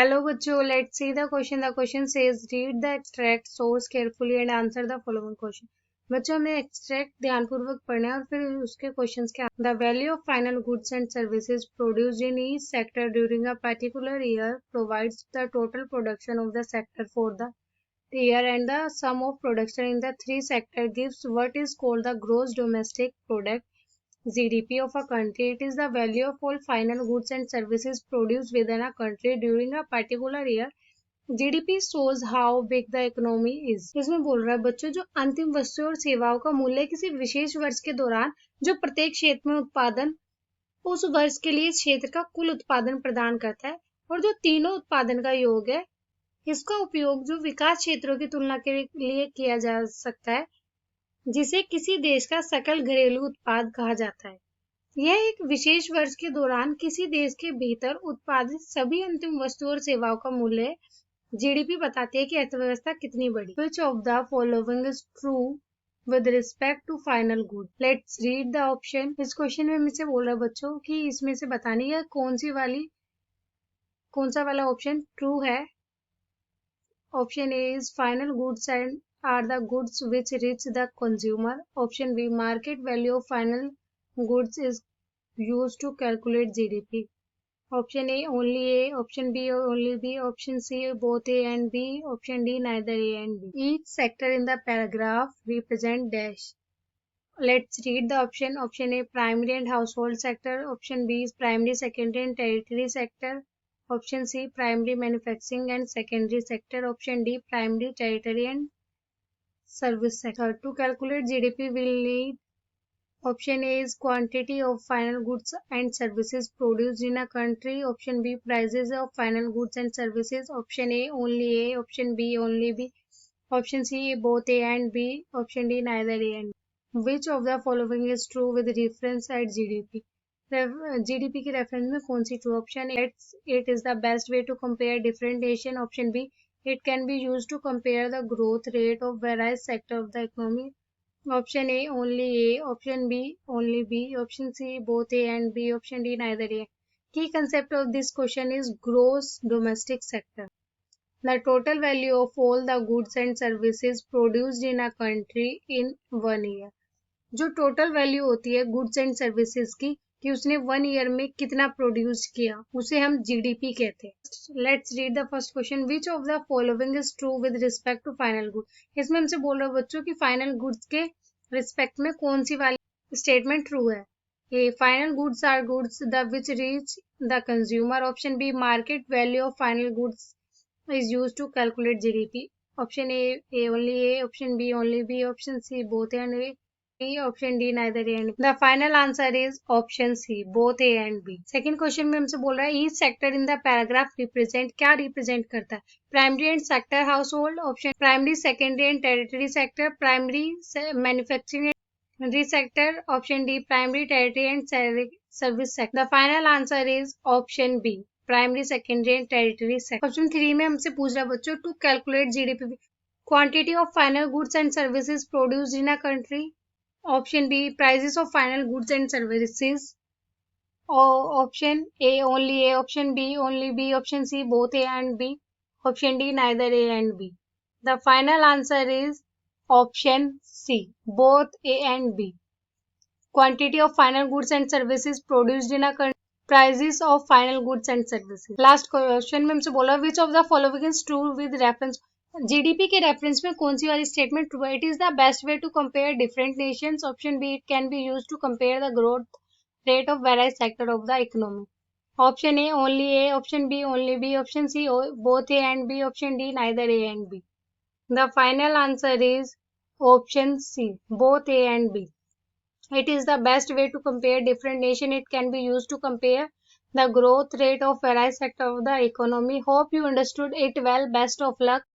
Hello बच्चों, let's see the question. The question says read the extract source carefully and answer the following question. बच्चों हमें extract ध्यानपूर्वक पढ़ना है और फिर उसके questions के The value of final goods and services produced in each sector during a particular year provides the total production of the sector for the year and the sum of production in the three sector gives what is called the gross domestic product GDP of a country. It is the value of all final goods and services produced within a country during a particular year. GDP shows how big the economy is. इसमें बोल रहा है बच्चों जो अंतिम वस्तुओं और सेवाओं का मूल्य किसी विशेष वर्ष के दौरान जो प्रत्येक क्षेत्र में उत्पादन उस वर्ष के लिए क्षेत्र का कुल उत्पादन प्रदान करता है और जो तीनों उत्पादन का योग है इसका उपयोग जो विकास क्षेत्रों की तुलना के लिए किया जा सकता है जिसे किसी देश का सकल घरेलू उत्पाद कहा जाता है। यह एक विशेष वर्ष के दौरान किसी देश के भीतर उत्पादित सभी अंतिम वस्तुओं और सेवाओं का मूल्य जीडीपी बताती है कि अर्थव्यवस्था कितनी बड़ी। Which of the following is true with respect to final good? Let's read the option. इस क्वेश्चन में मुझसे बोल रहा है बच्चों कि इसमें से बतानी है कौन सा वाला ऑप्शन ट्रू है। Option A is final goods and are the goods which reach the consumer. Option B, market value of final goods is used to calculate GDP. Option A, only A. Option B, only B. Option C, both A and B. Option D, neither A and B. Each sector in the paragraph represent dash. Let's read the option. Option A, primary and household sector. Option B is primary, secondary and tertiary sector. Option C, primary manufacturing and secondary sector. Option D, primary, tertiary and service sector. To calculate GDP, we'll need option A is quantity of final goods and services produced in a country. Option B, prices of final goods and services. Option A, only A. Option B, only B. Option C, both A and B. Option D, neither A and B. Which of the following is true with reference at GDP? GDP के reference में कौन सी true? Option A, it is the best way to compare different nations. Option B, it can be used to compare the growth rate of various sectors of the economy. Option A, only A. Option B, only B. Option C, both A and B. Option D, neither A. Key concept of this question is gross domestic sector. The total value of all the goods and services produced in a country in 1 year. जो total value होती है goods and services की कि उसने 1 year में कितना produce किया उसे हम जीडीपी कहते हैं। Let's read the first question. Which of the following is true with respect to final good? इसमें हमसे बोल रहे हो बच्चों कि फाइनल गुड्स के रिस्पेक्ट में कौन सी वाली स्टेटमेंट ट्रू है। A, final goods are goods the which reach the consumer. Option B, market value of final goods is used to calculate GDP. Option A only A. Option B only B. Option C both and A. Option D, neither A and B. The final answer is option C, both A and B. Second question में हमसे बोल रहा है each sector in the paragraph represent, क्या represent करता है? Primary and sector household. Option primary, secondary and tertiary sector. Primary manufacturing and sector. Option D, primary, tertiary and service sector. The final answer is option B, primary, secondary and tertiary sector. Option 3 में हमसे पूछ रहा है बच्चों to calculate GDP. Quantity of final goods and services produced in a country. Option B, prices of final goods and services. Option A, only A. Option B, only B. Option C, both A and B. Option D, neither A and B. The final answer is option C, both A and B. Quantity of final goods and services produced in a country. Prices of final goods and services. Last question में हमसे बोला which of the following is true with reference. GDP के reference में कौन सी वाली statement true है? It is the best way to compare different nations. Option B, it can be used to compare the growth rate of various sector of the economy. Option A, only A. Option B, only B. Option C, both A and B. Option D, neither A and B. The final answer is option C, both A and B. It is the best way to compare different nations. It can be used to compare the growth rate of various sectors of the economy. Hope you understood it well. Best of luck.